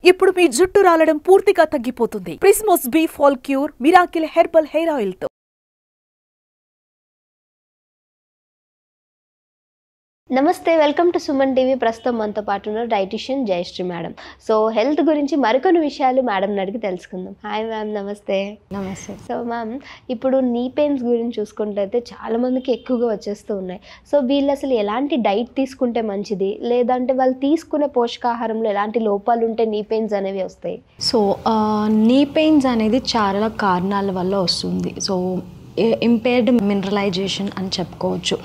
ఇప్పుడు మీ జుట్టు రాలడం పూర్తిగా తగ్గిపోతుంది. ప్రిస్మోస్ బీ fall cure miracle herbal hair oil తో. నమస్తే, వెల్కమ్ టు సుమన్ టీవీ. ప్రస్తుతం మనతో పాటు ఉన్న dietitian Jayashri madam. So health గురించి మరికొన్ని విషయాలు మేడం అడిగి తెలుసుకుందాం. హాయ్ మ్యామ్, నమస్తే. నమస్తే. సో మ్యామ్, ఇప్పుడు నీ పెయిన్స్ గురించి చూసుకుంటే చాలా మందికి ఎక్కువగా వచ్చేస్తూ ఉన్నాయి. సో వీళ్ళు అసలు ఎలాంటి డైట్ తీసుకుంటే మంచిది, లేదంటే వాళ్ళు తీసుకునే పోషకాహారంలో ఎలాంటి లోపాలు ఉంటే నీ పెయిన్స్ అనేవి వస్తాయి? సో నీ పెయిన్స్ అనేది చాలా కారణాల వల్ల వస్తుంది. సో ఇంపేర్డ్ మినరలైజేషన్ అని చెప్పుకోవచ్చు.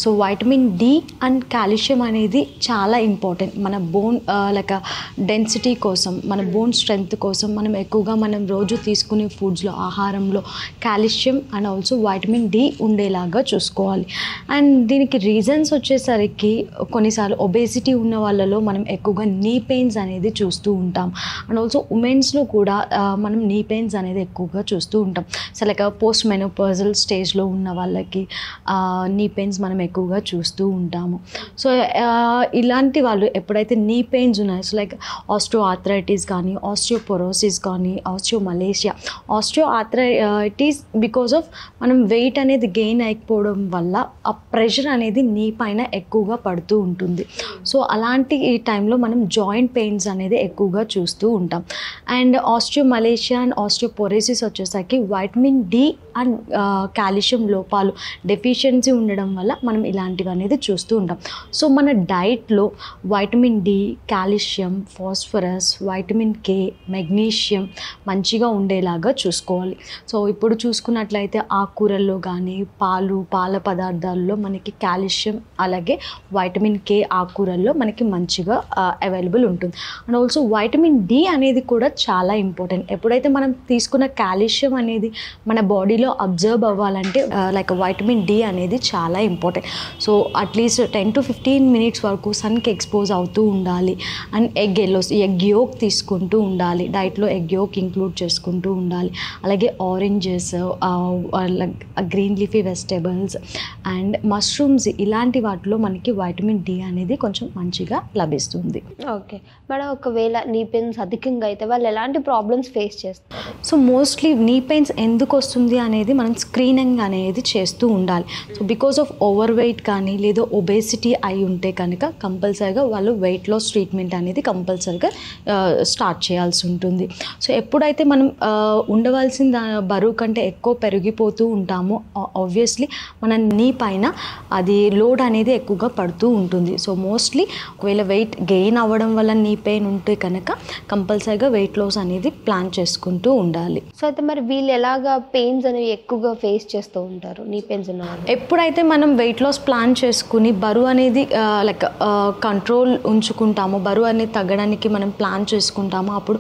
So vitamin D and calcium అనేది చాలా ఇంపార్టెంట్ మన బోన్ లైక్ డెన్సిటీ కోసం, మన బోన్ స్ట్రెంగ్త్ కోసం మనం రోజు తీసుకునే ఫుడ్స్లో, ఆహారంలో calcium and also vitamin D ఉండేలాగా చూసుకోవాలి. అండ్ దీనికి రీజన్స్ వచ్చేసరికి కొన్నిసార్లు ఒబేసిటీ ఉన్న వాళ్ళలో మనం ఎక్కువగా నీ పెయిన్స్ అనేది చూస్తూ ఉంటాం. అండ్ ఆల్సో ఉమెన్స్లో కూడా మనం నీ పెయిన్స్ అనేది ఎక్కువగా చూస్తూ ఉంటాం. సో లైక్ పోస్ట్ మెనోపాజ్ స్టేజ్లో ఉన్న వాళ్ళకి నీ పెయిన్స్ మనం ఎక్కువగా చూస్తూ ఉంటాము. సో ఇలాంటి వాళ్ళు ఎప్పుడైతే నీ పెయిన్స్ ఉన్నాయో, సో లైక్ ఆస్టియో ఆర్థరైటిస్ కానీ, ఆస్టియోపోరోసిస్ కానీ, osteomalacia. Osteo arthritis because of మనం వెయిట్ అనేది గెయిన్ అయిపోవడం వల్ల ఆ ప్రెషర్ అనేది నీ పైన ఎక్కువగా పడుతూ ఉంటుంది. సో అలాంటి ఈ టైంలో మనం జాయింట్ పెయిన్స్ అనేది ఎక్కువగా చూస్తూ ఉంటాం. అండ్ ఆస్టియోమలేషియా అండ్ ఆస్టియోపోరోసిస్ వచ్చేసరికి వైటమిన్ డి అండ్ కాల్షియం లోపాలు, డెఫిషియన్సీ ఉండడం వల్ల మనం ఇలాంటివి అనేది చూస్తూ ఉంటాం. సో మన డైట్లో vitamin D, calcium, phosphorus, vitamin K, magnesium మంచిగా ఉండేలాగా చూసుకోవాలి. సో ఇప్పుడు చూసుకున్నట్లయితే ఆకుకూరల్లో కానీ, పాల పదార్థాల్లో మనకి కాల్షియం అలాగే వైటమిన్ కే ఆకుకూరల్లో మనకి మంచిగా అవైలబుల్ ఉంటుంది. అండ్ ఆల్సో వైటమిన్ డి అనేది కూడా చాలా ఇంపార్టెంట్. ఎప్పుడైతే మనం తీసుకున్న కాల్షియం అనేది మన బాడీలో అబ్జర్వ్ అవ్వాలంటే లైక్ వైటమిన్ డి అనేది చాలా important. So at least 10 to 15 minutes వరకు సన్కి ఎక్స్పోజ్ అవుతూ ఉండాలి. అండ్ ఎగ్ యోక్ తీసుకుంటూ ఉండాలి. డైట్లో ఎగ్ యోక్ ఇంక్లూడ్ చేసుకుంటూ ఉండాలి. అలాగే oranges, green leafy vegetables and mushrooms, ఇలాంటి వాటిలో మనకి వైటమిన్ డి అనేది కొంచెం మంచిగా లభిస్తుంది. ఓకే మేడం, ఒకవేళ నీ పెయిన్స్ అధికంగా అయితే వాళ్ళు ఎలాంటి ప్రాబ్లమ్స్ ఫేస్ చేస్తారు? సో మోస్ట్లీ నీ పెయిన్స్ ఎందుకు వస్తుంది అనేది మనం స్క్రీనింగ్ అనేది చేస్తూ ఉండాలి. So because of over weight కానీ లేదా ఒబేసిటీ అయి ఉంటే కనుక కంపల్సరీగా వాళ్ళు వెయిట్ లాస్ ట్రీట్మెంట్ అనేది కంపల్సరీగా స్టార్ట్ చేయాల్సి ఉంటుంది. సో ఎప్పుడైతే మనం ఉండవలసిన బరువు కంటే ఎక్కువ పెరిగిపోతూ ఉంటామో ఆబ్వియస్లీ మన నీ పైన అది లోడ్ అనేది ఎక్కువగా పడుతూ ఉంటుంది. సో మోస్ట్లీ ఒకవేళ వెయిట్ గెయిన్ అవ్వడం వల్ల నీ పెయిన్ ఉంటే కనుక కంపల్సరీగా వెయిట్ లాస్ అనేది ప్లాన్ చేసుకుంటూ ఉండాలి. సో అయితే మరి వీళ్ళు ఎలాగా పెయిన్స్ అనేవి ఎక్కువగా ఫేస్ చేస్తూ ఉంటారు నీ పెయిన్స్ ఉన్న వాళ్ళు? ఎప్పుడైతే మనం వెయిట్ లాస్ ప్లాన్ చేసుకుని బరువు అనేది లైక్ కంట్రోల్ ఉంచుకుంటామో, బరువు అనేది తగ్గడానికి మనం ప్లాన్ చేసుకుంటామో, అప్పుడు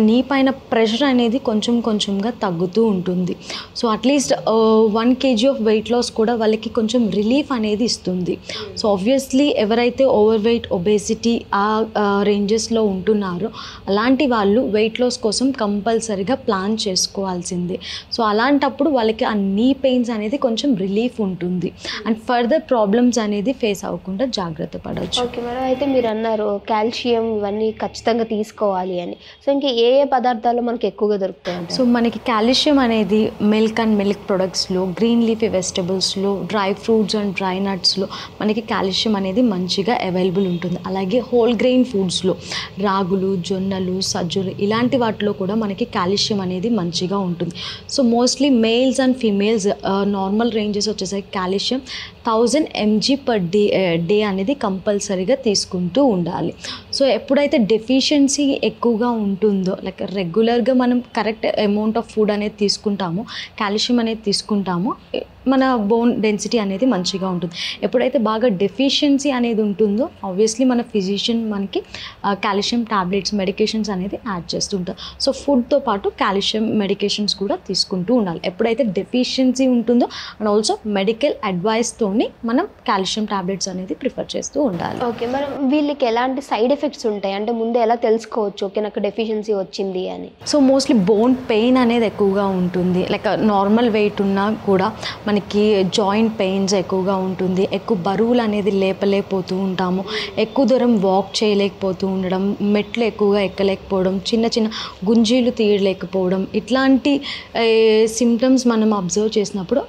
నీ పైన ప్రెషర్ అనేది కొంచెంగా తగ్గుతూ ఉంటుంది. So at least 1 kg of weight loss కూడా వాళ్ళకి కొంచెం రిలీఫ్ అనేది ఇస్తుంది. సో ఆబ్వియస్లీ ఎవరైతే ఓవర్ వెయిట్, ఒబేసిటీ ఆ రేంజెస్లో ఉంటున్నారో అలాంటి వాళ్ళు వెయిట్ లాస్ కోసం కంపల్సరీగా ప్లాన్ చేసుకోవాల్సిందే. సో అలాంటప్పుడు వాళ్ళకి ఆ నీ పెయిన్స్ అనేది కొంచెం రిలీఫ్ ఉంటుంది అండ్ ఫర్దర్ ప్రాబ్లమ్స్ అనేది ఫేస్ అవ్వకుండా జాగ్రత్త పడవచ్చు. ఓకే మేడం, అయితే మీరు అన్నారు కాల్షియం ఇవన్నీ ఖచ్చితంగా తీసుకోవాలి అని. సో ఇంకా ఏ పదార్థాలు మనకి ఎక్కువగా దొరుకుతాయి? సో మనకి కాల్షియం అనేది మిల్క్ అండ్ మిల్క్ ప్రొడక్ట్స్లో, గ్రీన్ లీఫీ వెజిటబుల్స్లో, డ్రై ఫ్రూట్స్ అండ్ డ్రై నట్స్లో మనకి కాల్షియం అనేది మంచిగా అవైలబుల్ ఉంటుంది. అలాగే హోల్ గ్రెయిన్ ఫుడ్స్లో రాగులు, జొన్నలు, సజ్జలు ఇలాంటి వాటిలో కూడా మనకి కాల్షియం అనేది మంచిగా ఉంటుంది. So mostly males and females normal ranges వచ్చేసరికి కాల్షియం 1000 mg పర్ డే అనేది కంపల్సరీగా తీసుకుంటూ ఉండాలి. సో ఎప్పుడైతే డెఫిషియన్సీ ఎక్కువగా ఉంటుందో, లైక్ రెగ్యులర్గా మనం కరెక్ట్ అమౌంట్ ఆఫ్ ఫుడ్ అనేది తీసుకుంటామో, కాల్షియం అనేది తీసుకుంటామో, మన బోన్ డెన్సిటీ అనేది మంచిగా ఉంటుంది. ఎప్పుడైతే బాగా డెఫిషియన్సీ అనేది ఉంటుందో ఆబ్వియస్లీ మన ఫిజిషియన్ మనకి కాల్షియం టాబ్లెట్స్, మెడికేషన్స్ అనేది యాడ్ చేస్తుంటారు. సో ఫుడ్తో పాటు కాల్షియం మెడికేషన్స్ కూడా తీసుకుంటూ ఉండాలి ఎప్పుడైతే డెఫిషియన్సీ ఉంటుందో. అండ్ ఆల్సో మెడికల్ అడ్వైస్తో తీసుకొని మనం కాల్షియం టాబ్లెట్స్ అనేది ప్రిఫర్ చేస్తూ ఉండాలి. ఓకే, మనం వీళ్ళకి ఎలాంటి సైడ్ ఎఫెక్ట్స్ ఉంటాయి అంటే ముందు ఎలా తెలుసుకోవచ్చు ఓకే నాకు డెఫిషియన్సీ వచ్చింది అని? సో మోస్ట్లీ బోన్ పెయిన్ అనేది ఎక్కువగా ఉంటుంది. లైక్ నార్మల్ వెయిట్ ఉన్నా కూడా మనకి జాయింట్ పెయిన్స్ ఎక్కువగా ఉంటుంది. ఎక్కువ బరువులు అనేది లేపలేకపోతూ ఉంటాము. ఎక్కువ దూరం వాక్ చేయలేకపోతూ ఉండడం, మెట్లు ఎక్కువగా ఎక్కలేకపోవడం, చిన్న చిన్న గుంజీలు తీయలేకపోవడం, ఇట్లాంటి సిమ్టమ్స్ మనం అబ్జర్వ్ చేసినప్పుడు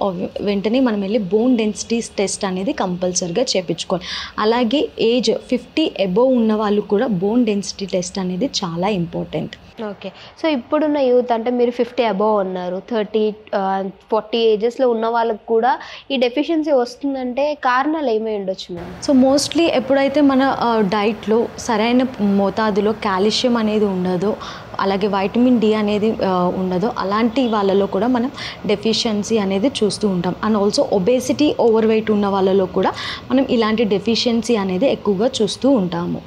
వెంటనే మనం వెళ్ళి బోన్ డెన్సిటీ టెస్ట్ అనేది కంపల్సరీగా చేయించుకోవాలి. అలాగే ఏజ్ 50 అబోవ్ ఉన్న వాళ్ళు కూడా బోన్ డెన్సిటీ టెస్ట్ అనేది చాలా ఇంపార్టెంట్. ఓకే, సో ఇప్పుడున్న యూత్ అంటే మీరు 50 అబోవ్ ఉన్నారు, 30-40 ఏజెస్లో ఉన్న వాళ్ళకి కూడా ఈ డెఫిషియన్సీ వస్తుందంటే కారణాలు ఏమై ఉండొచ్చు మ్యామ్? సో మోస్ట్లీ ఎప్పుడైతే మన డైట్లో సరైన మోతాదులో కాల్షియం అనేది ఉండదో, అలాగే వైటమిన్ డి అనేది ఉండదో, అలాంటి వాళ్ళలో కూడా మనం డెఫిషియన్సీ అనేది చూస్తూ ఉంటాం. And also obesity, over weight ఉన్న వాళ్ళలో కూడా మనం ఇలాంటి డెఫిషియన్సీ అనేది ఎక్కువగా చూస్తూ ఉంటాము.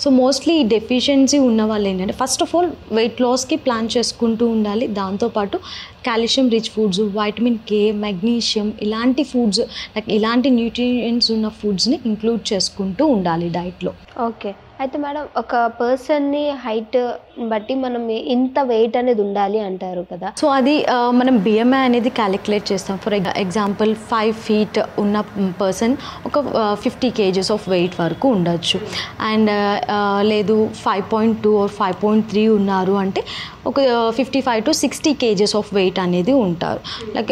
సో మోస్ట్లీ ఈ డెఫిషియన్సీ ఉన్న వాళ్ళు ఏంటంటే ఫస్ట్ ఆఫ్ ఆల్ వెయిట్ లాస్కి ప్లాన్ చేసుకుంటూ ఉండాలి. దాంతోపాటు calcium rich foods, vitamin K, magnesium ఇలాంటి ఫుడ్స్, లైక్ ఇలాంటి న్యూట్రియంట్స్ ఉన్న ఫుడ్స్ని ఇంక్లూడ్ చేసుకుంటూ ఉండాలి డైట్లో. ఓకే, అయితే మేడం ఒక పర్సన్ని హైట్ బట్టి మనం ఇంత వెయిట్ అనేది ఉండాలి అంటారు కదా. సో అది మనం బిఎంఐ అనేది క్యాలిక్యులేట్ చేస్తాం. ఫర్ ఎగ్జాంపుల్ 5 feet ఉన్న పర్సన్ ఒక 50 kgs ఆఫ్ వెయిట్ వరకు ఉండొచ్చు. అండ్ లేదు 5.2 or 5.3 ఉన్నారు అంటే ఒక 55 to 60 kgs ఆఫ్ వెయిట్ అనేది ఉంటారు. Like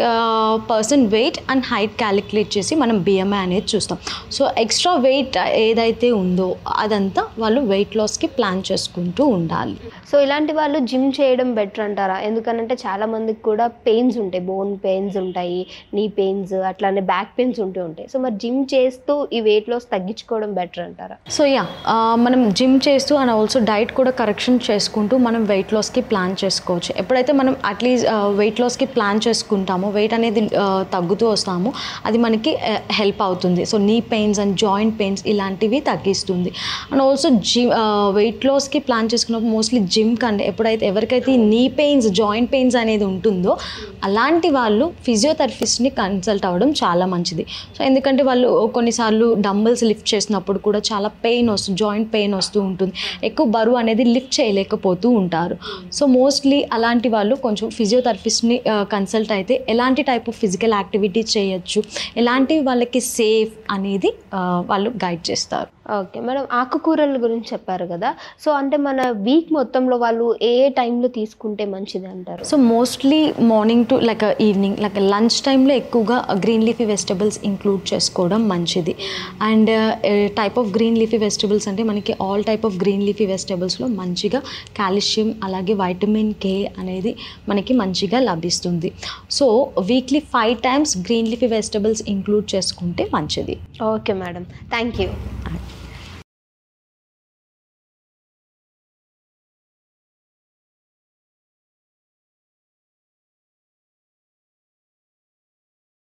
person weight and height calculate చేసి మనం బిఎంఐ అనేది చూస్తాం. సో ఎక్స్ట్రా వెయిట్ ఏదైతే ఉందో అదంతా వాళ్ళు వెయిట్ లాస్కి ప్లాన్ చేసుకుంటూ ఉండాలి. సో ఇలాంటి వాళ్ళు జిమ్ చేయడం బెటర్ అంటారా? ఎందుకనంటే చాలా మందికి కూడా పెయిన్స్ ఉంటాయి, బోన్ పెయిన్స్ ఉంటాయి, నీ పెయిన్స్, అట్లానే బ్యాక్ పెయిన్స్ ఉంటాయి. సో మరి జిమ్ చేస్తూ ఈ వెయిట్ లాస్ తగ్గించుకోవడం బెటర్ అంటారా? సో మనం జిమ్ చేస్తూ అండ్ ఆల్సో డైట్ కూడా కరెక్షన్ చేసుకుంటూ మనం వెయిట్ లాస్కి ప్లాన్ చేసుకోవచ్చు. ఎప్పుడైతే మనం అట్లీస్ట్ వెయిట్ లాస్కి ప్లాన్ చేసుకుంటామో, వెయిట్ అనేది తగ్గుతూ వస్తామో, అది మనకి హెల్ప్ అవుతుంది. సో నీ పెయిన్స్ అండ్ జాయింట్ పెయిన్స్ ఇలాంటివి తగ్గిస్తుంది. అండ్ ఆల్సో వెయిట్ లాస్కి ప్లాన్ చేసుకున్నప్పుడు మోస్ట్లీ జిమ్ కంటే ఎవరికైతే నీ పెయిన్స్, జాయింట్ పెయిన్స్ అనేది ఉంటుందో అలాంటి వాళ్ళు ఫిజియోథెరపిస్ట్ని కన్సల్ట్ అవ్వడం చాలా మంచిది. సో ఎందుకంటే వాళ్ళు కొన్నిసార్లు డంబుల్స్ లిఫ్ట్ చేసినప్పుడు కూడా చాలా పెయిన్ వస్తుంది, జాయింట్ పెయిన్ వస్తూ ఉంటుంది, ఎక్కువ బరువు అనేది లిఫ్ట్ చేయలేకపోతూ ఉంటారు. సో మోస్ట్లీ అలాంటి వాళ్ళు కొంచెం ఫిజియోథెరపిస్ట్ని కన్సల్ట్ అయితే ఎలాంటి టైప్ ఆఫ్ ఫిజికల్ యాక్టివిటీ చేయొచ్చు, ఎలాంటివి వాళ్ళకి సేఫ్ అనేది వాళ్ళు గైడ్ చేస్తారు. ఓకే మేడం, ఆకుకూరల గురించి చెప్పారు కదా. సో అంటే మన వీక్ మొత్తంలో వాళ్ళు ఏ టైంలో తీసుకుంటే మంచిది అంటారు? So mostly morning to like evening, like lunch టైంలో ఎక్కువగా గ్రీన్ లీఫీ వెజిటబుల్స్ ఇంక్లూడ్ చేసుకోవడం మంచిది. And type of green leafy vegetables అంటే మనకి all type of green leafy వెజిటబుల్స్లో మంచిగా కాల్షియం అలాగే వైటమిన్ కే అనేది మనకి మంచిగా లభిస్తుంది. So weekly 5 times green leafy vegetables include చేసుకుంటే మంచిది. Okay madam, thank you.